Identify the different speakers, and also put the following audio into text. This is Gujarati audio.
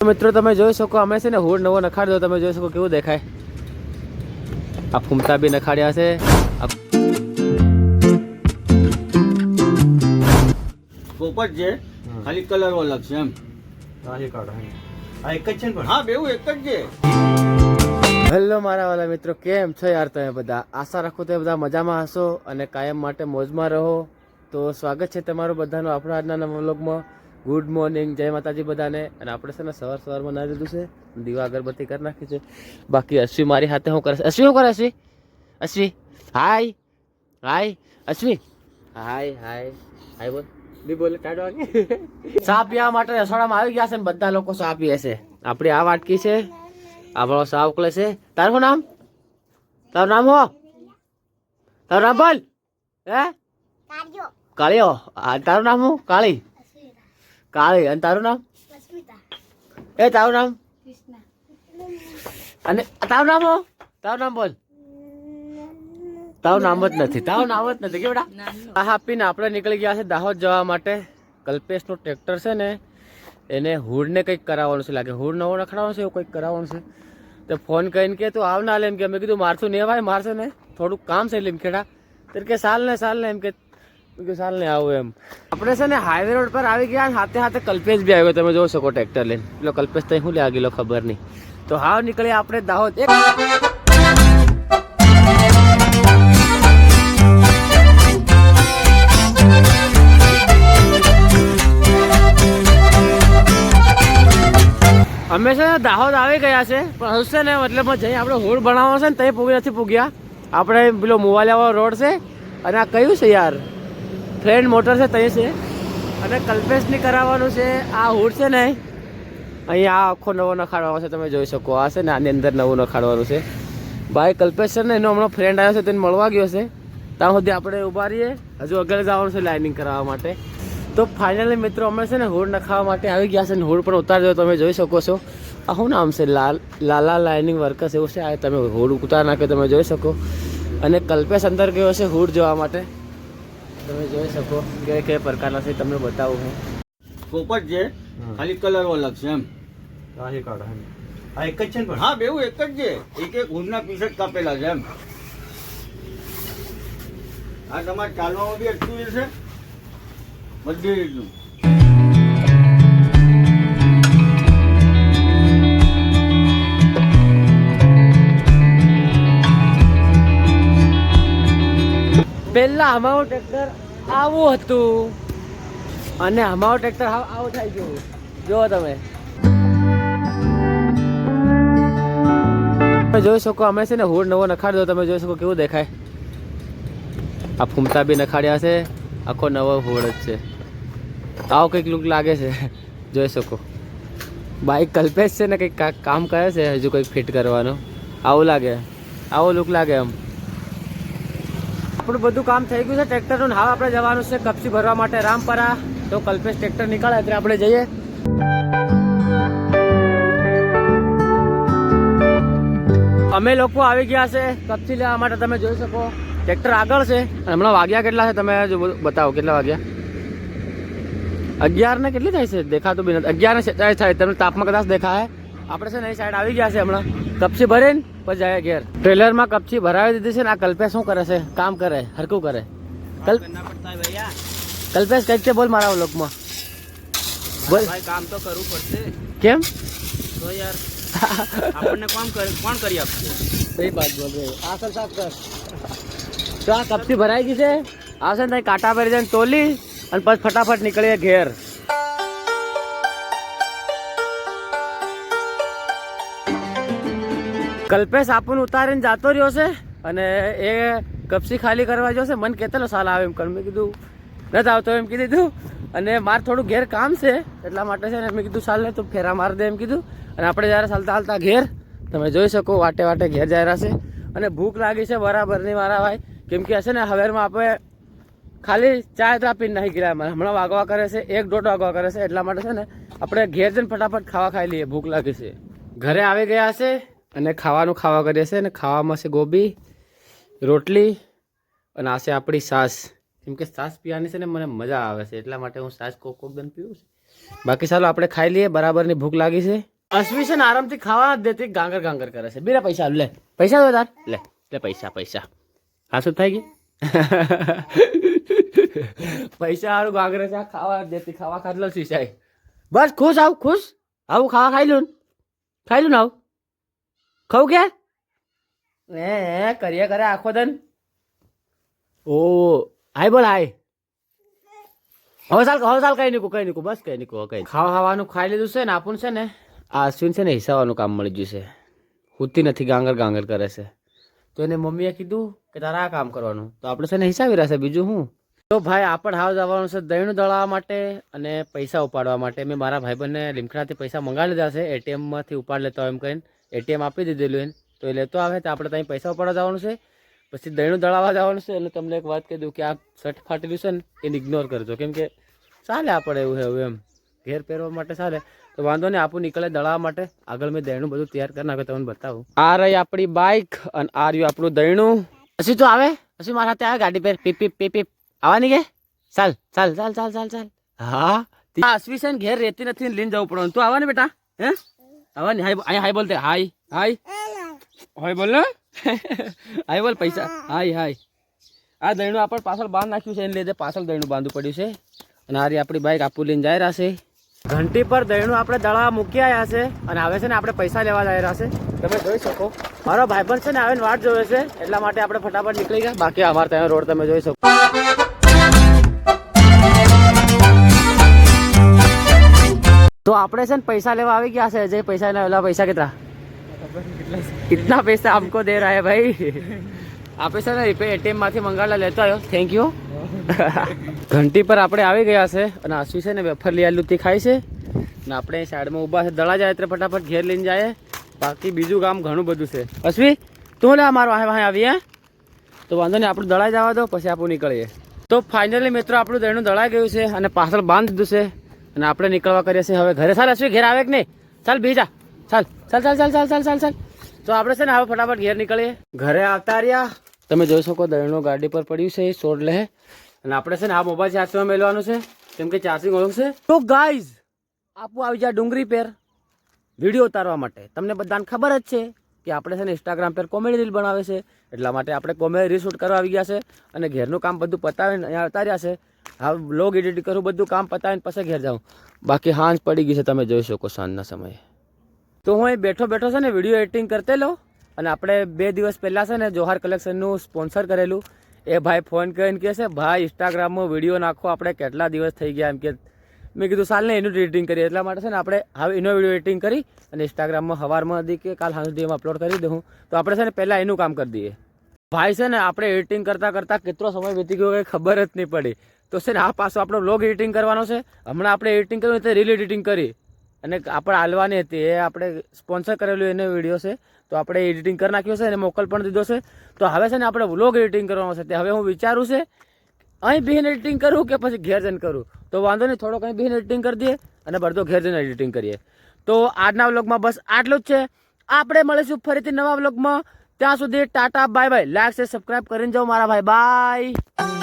Speaker 1: મિત્રો તમે જોઈ શકો અમે છે ને હુડ નવો નખાડી દો. તમે જોઈ શકો કેવું દેખાય. આ ફૂમતા બી નખાડ્યા છે.
Speaker 2: પોપટ છે ખાલી કલર અલગ છે એમ.
Speaker 3: આ એક જ છે ને પણ
Speaker 2: હા બેવું એક જ છે.
Speaker 1: હેલો મારા વાલા મિત્રો, કેમ છો યાર તમે બધા? આશા રાખું તો બધા મજામાં હશો અને કાયમ માટે મોજમાં રહો. તો સ્વાગત છે તમારું બધાનું આપણા આજના નવા વ્લોગમાં. ગુડ મોર્નિંગ, જય માતાજી બધાને. અને આપણે છે ને સવારમાં નાહી લીધું છે, દીવા અગરબત્તી કરી નાખી છે. બાકી અશ્વી મારી હાથે શું કરે છે? અશ્વી શું કરે? અશ્વી હાય હાય. અશ્વી હાય હાય હાય બોલ. બી બોલે ટાઢો વાગે. ચા પીવા માટે રસોડામાં આવી ગયા છે ને બધા લોકો ચા પીએ છે. આપણી આ વાટકી છે, આપણો ચા ઉકલે છે. તારું શું નામ? તારું નામ હો? તારું નામ બોલ. હે કાળીઓ. તારું નામ હું? કાળી. કાળી. અને તારું નામ? એ તારું નામ? અને તારું નામ હો? તારું નામ બોલ. તારું નામ જ નથી. તારું નામ જ નથી કે બેટા? આ આપીને આપણે નીકળી ગયા છે દાહોદ જવા માટે. કલ્પેશનું ટ્રેક્ટર છે ને એને હુડને કંઈક કરાવવાનું છે લાગે. હુડ નવો નખડાવવાનો છે એવું કંઈક કરાવવાનું છે. તો ફોન કરીને કે તું આવ ના લે એમ કે. મેં કીધું મારતું નહીં ભાઈ, મારશે ને થોડુંક કામ છે લીમખેડા. તો કે સાલ ને એમ કે સાલ ને આવું એમ. આપણે છે ને હાઈવે રોડ પર આવી ગયા. હાથે હાથે કલ્પેશ બી આવ્યો. તમે જોઈ શકો ટ્રેક્ટર લઈને. પેલો કલ્પેશ તો શું લે આગેલો ખબર નહીં. તો હાવ નીકળ્યા આપણે દાહોદ. અમે છે ને દાહોદ આવી ગયા છે, પણ હશે ને મતલબ જઈ આપણે હોડ બનાવવાનો છે ને ત્યાં પૂગી નથી પૂગ્યા. આપણે પેલો મુવાલિયાવાળો રોડ છે અને આ કયું છે યાર? ફ્રેન્ડ મોટર છે ત્યાં છે. અને કલ્પેશની કરાવવાનું છે. આ હુડ છે ને અહીંયા આખો નવો નખાડવાનો છે. તમે જોઈ શકો આ છે ને આની અંદર નવું નખાડવાનું છે. ભાઈ કલ્પેશ છે ને એનો હમણાં ફ્રેન્ડ આવ્યો છે તેને મળવા ગયો છે. ત્યાં સુધી આપણે ઊભા રહીએ. હજુ આગળ જવાનું છે લાઇનિંગ કરાવવા માટે. તો ફાઇનલી મિત્રો અમે છે ને હુડ નખાવવા માટે આવી ગયા છે. ને હુડ પણ ઉતારી દો. તમે જોઈ શકો છો આ શું નામ છે? લાલા લાઇનિંગ વર્કર્સ એવું છે. આ તમે હુડ ઉતાર નાખ્યો તમે જોઈ શકો. અને કલ્પેશ અંદર ગયો છે હુડ જોવા માટે. તમે જોઈ શકો કે કયા પ્રકારના છે તમને બતાવું હું.
Speaker 2: પોપટ છે ખાલી કલર અલગ છે એમ.
Speaker 3: આ એક જ છે ને પણ
Speaker 2: હા બેવું એક જ છે. એક એક હુડના પીસ જ કાપેલા છે એમ. આ તમારે ચાલવામાં બી અટકી છે બધી રીતનું.
Speaker 1: પહેલા અમારું ટ્રેક્ટર આવું હતું અને અમારું ટ્રેક્ટર આવું થઈ ગયું. જુઓ તમે જોઈ શકો અમે છે ને હુડ નવો નખાડી દો. તમે જોઈ શકો કેવું દેખાય. આ ફૂમતા બી નખાડ્યા છે. આખો નવો હુડ જ છે. આવો કંઈક લુક લાગે છે. જોઈ શકો બાઈક કલ્પેશ છે ને કંઈક કામ કરે છે હજુ કંઈક ફિટ કરવાનું. આવું લાગે, આવો લુક લાગે એમ. આપણું બધું કામ થઈ ગયું છે ટ્રેક્ટરનું. હવે આપણે જવાનું છે કપસી ભરવા માટે રામપરા. તો કલ્પેશ ટ્રેક્ટર નીકળે એટલે આપણે જઈએ. અમે લોકો આવી ગયા છે કપસી લેવા માટે. તમે જોઈ શકો ટ્રેક્ટર આગળ છે. હમણાં વાગ્યા કેટલા છે તમે બતાવો કેટલા વાગ્યા? 11 ને કેટલી થાય છે દેખાતું બી નથી. 11 ને 47 થાય. તમને તાપમાં કદાચ દેખાય. આપણે છે ને એ સાઈડ આવી ગયા છે હમણાં. કપસી ભરીને પછી જાય ઘેર. ટ્રેલરમાં કપસી ભરાવી દીધી છે ને. આ કલ્પેશ શું કરે છે? કામ કરે, હરકું કરે. કલ્પેશ કઈક છે બોલ મારા વ્લોગમાં બોલ.
Speaker 3: ભાઈ કામ તો કરવું પડશે.
Speaker 1: કેમ?
Speaker 3: તો યાર આપણને કોણ કરી આપશે?
Speaker 1: સહી બાત બોલ રહે. આ સર સાફ કર. તો આ કપસી ભરાઈ ગઈ છે. આવશે ને કાંટા ભરી જાય તોલી અને પછી ફટાફટ નીકળીએ ઘેર. કલ્પેશ આપણને ઉતારીને જતો રહ્યો છે અને એ કપસી ખાલી કરવા જશે. મને કેટલો સાલ આવે એમ કર. મેં કીધું નથી આવતો એમ કીધું. અને મારે થોડું ઘેર કામ છે એટલા માટે છે ને મેં કીધું સાલ ને તું ફેરા મારી દે એમ કીધું. અને આપણે જ્યારે ચાલતા ચાલતા ઘેર તમે જોઈ શકો વાટે વાટે ઘેર જાય રહ્યા છે. અને ભૂખ લાગી છે બરાબરની મારા ભાઈ. કેમ કે હશે ને હવેરમાં આપણે ખાલી ચા પીને નહીં ગયા. હમણાં વાગવા કરે છે 1-1.5 વાગવા કરે છે. એટલા માટે છે ને આપણે ઘેર જઈને ફટાફટ ખાવા ખાઈ લઈએ. ભૂખ લાગી છે. ઘરે આવી ગયા છે અને ખાવા કરીએ છીએ. અને ખાવામાં છે ગોબી, રોટલી અને આ છે આપણી છાશ. કેમ કે છાશ પીવાની છે ને મને મજા આવે છે એટલા માટે હું છાશ કોક દન પીવું છું. બાકી ચાલો આપણે ખાઈ લઈએ, બરાબરની ભૂખ લાગી છે. અશ્વી છે ને આરામથી ખાવા જ દેતી, ગાંગર ગાંગર કરે છે. બીરા પૈસા લે, પૈસા દો તાર, લે લે પૈસા પૈસા. હા શું થઈ ગઈ? પૈસા વાળું ગાંગર છે, ખાવા જ દેતી, ખાવા ખાધલો શીશાય. બસ ખુશ આવ, ખુશ આવું ખાવા ખાઈ લઉં ને આવું ખાવું કે કરીએ કરે આખો દન. ઓ હાય બોલ હાય. હવે સાલ કઈ નીકું બસ કઈ નીકું કઈ ખાવાનું ખાઈ લીધું છે ને. આપણ છે ને આ અશ્વિન છે ને હિસાવાનું કામ મળી ગયું છે. હુતી નથી, ગાંગર કરે છે. તો એને મમ્મીએ કીધું કે તારા આ કામ કરવાનું, તો આપણે છે ને હિસાબી રહેશે, બીજું શું. તો ભાઈ આપણ હાવ જવાનું છે દહીંનું દળાવવા માટે અને પૈસા ઉપાડવા માટે. મેં મારા ભાઈબંધને લીમખડાથી પૈસા મંગાવી લીધા છે, એટીએમમાંથી ઉપાડ લેતો એમ કહીને એટીએમ આપી દીધેલું એને. તો એ લેતો આવે તો આપણે ત્યાં પૈસા ઉપાડવા જવાનું છે, પછી દહીંનું દળાવવા જવાનું છે. એટલે તમને એક વાત કહી દઉં કે આ શર્ટ ફાટેલું છે ને એને ઇગ્નોર કરજો, કેમ કે ચાલે આપણે એવું એવું એમ ઘેર પહેરવા માટે ચાલે. તો વાંધો નહીં, આપણું નીકળે દળાવવા માટે. આગળ મેં દહીંનું બધું તૈયાર કરી નાખે, તમને બતાવું. આ રહી આપણી બાઇક અને આ રહ્યું આપણું દહીંનું. હજી તો આવે, હજી મારા સાથે આવે ગાડી પર પીપ પીપ પીપ પીપ આવવાની કે ચાલ. હા અશ્વી છે ને ઘેર રહેતી નથી, લઈને જવું પડે. તું આવવાની બેટા? હે આવવાની? હાય બોલતે, હાય બોલ ને. હાય બોલ પૈસા. હાય. આ દહીંનું આપણે પાછળ બાંધ નાખ્યું છે, એને લીધે પાછળ દહીંનું બાંધવું પડ્યું છે. અને આ આપણી બાઇક આપું લઈને જઈ રહ્યા છે. ઘંટી પર દહીંનું આપણે દળવા મૂકી આવ્યા છે અને હવે છે ને આપણે પૈસા લેવા જઈ રહ્યા છે. તમે જોઈ શકો મારો ભાઈબંધ છે ને આવીને વાટ જોવે છે, એટલા માટે આપણે ફટાફટ નીકળી ગયા. બાકી અમારે ત્યાં રોડ તમે જોઈ શકો. તો આપણે છે ને પૈસા લેવા આવી ગયા છે. જે પૈસા લેવા, પૈસા કેટલા? कितना पैसा हमको दे रहा है भाई? આપે છે ને એટીએમ માંથી મંગાવેલા લેતો આવ્યો, થેન્ક યુ. ઘંટી પર આપણે આવી ગયા છે અને અશ્વી છે ને વેફર લઈ આલું તે ખાય છે ને આપણે સાઈડમાં ઊભા છે. દળા જાય એટલે ફટાફટ ઘેર લઈને જાય. બાકી બીજું કામ ઘણું બધું છે. અશ્વી તું લે મારો વાહે આવી હે? તો વાંધો નહીં, આપણું દળાઈ જવા દો, પછી આપણું નીકળીએ. તો ફાઇનલી મિત્રો આપણું દહીંનું દળાઈ ગયું છે અને પાછળ બાંધ દીધું છે અને આપણે નીકળવા કરીએ છીએ હવે ઘરે. ચાલ અશ્વી ઘેર આવે કે નહીં? ચાલ બીજા ચાલ. તો આપણે છે ને હવે ફટાફટ ઘેર નીકળીએ. ઘરે આવતા રહ્યા. તમે જોઈ શકો દહીંનું ગાડી પર પડ્યું છે, એ સોડ લે. અને આપણે છે ને આ મોબાઈલ ચાર્જમાં મેળવાનું છે, કેમ કે ચાર્જિંગ ઓછું છે. તો ગાઈઝ આપું આવી જાય ડુંગરી પર વિડીયો ઉતારવા માટે. તમને બધાને ખબર જ છે કે આપણે છે ને ઇન્સ્ટાગ્રામ પર કોમેડી રીલ બનાવે છે, એટલા માટે આપણે કોમેડી રીલ શૂટ કરવા આવી ગયા છે. અને ઘેરનું કામ બધું પતાવીને અહીંયા આવતા રહ્યા છે. હવે વ્લોગ એડિટ કરું, બધું કામ પતાવીને પછી ઘેર જાઉં. બાકી હાંજ પડી ગઈ છે, તમે જોઈ શકો સાંજના સમયે. તો હું અહીં બેઠો છે ને વિડીયો એડિટિંગ કરતે લો. અને આપણે 2 દિવસ પહેલાં છે ને જોહાર કલેક્શનનું સ્પોન્સર કરેલું. એ ભાઈ ફોન કરીને કહે છે ભાઈ ઇન્સ્ટાગ્રામમાં વિડીયો નાખો, આપણે કેટલા દિવસ થઈ ગયા એમ કે. મેં કીધું સાલ ને એનું એડિટિંગ કરીએ, એટલા માટે છે ને આપણે હવે એનો વિડીયો એડિટિંગ કરી અને ઇન્સ્ટાગ્રામમાં સવારમાં હતી કે કાલ સાંજ સુધીમાં અપલોડ કરી દઉં. તો આપણે છે ને પહેલાં એનું કામ કરી દઈએ. ભાઈ છે ને આપણે એડિટિંગ કરતાં કેટલો સમય વીતી ગયો કંઈ ખબર જ નહીં પડી. તો છે ને આ પાછો આપણો વ્લોગ એડિટિંગ કરવાનો છે. હમણાં આપણે એડિટિંગ કર્યું તે રીલ એડિટિંગ કરી અને આપણે હાલવાની હતી, એ આપણે સ્પોન્સર કરેલું એનો વિડીયો છે. તો આપણે એડિટિંગ કરી નાખ્યો છે અને મોકલ પણ દીધો છે. તો હવે છે ને આપણે વ્લોગ એડિટિંગ કરવાનો છે. તે હવે હું વિચારું છે અહીં બિન એડિટિંગ કરું કે પછી ઘેર જઈને કરું. તો વાંધો નહીં, થોડોક અહીં બિન એડિટિંગ કરી દઈએ અને બધો ઘેર જઈને એડિટિંગ કરીએ. તો આજના વ્લોગમાં બસ આટલું જ છે. આપણે મળીશું ફરીથી નવા વ્લોગમાં. ત્યાં સુધી ટાટા બાય બાય. લાઈક છે સબસ્ક્રાઈબ કરીને જાઓ મારા ભાઈ. બાય.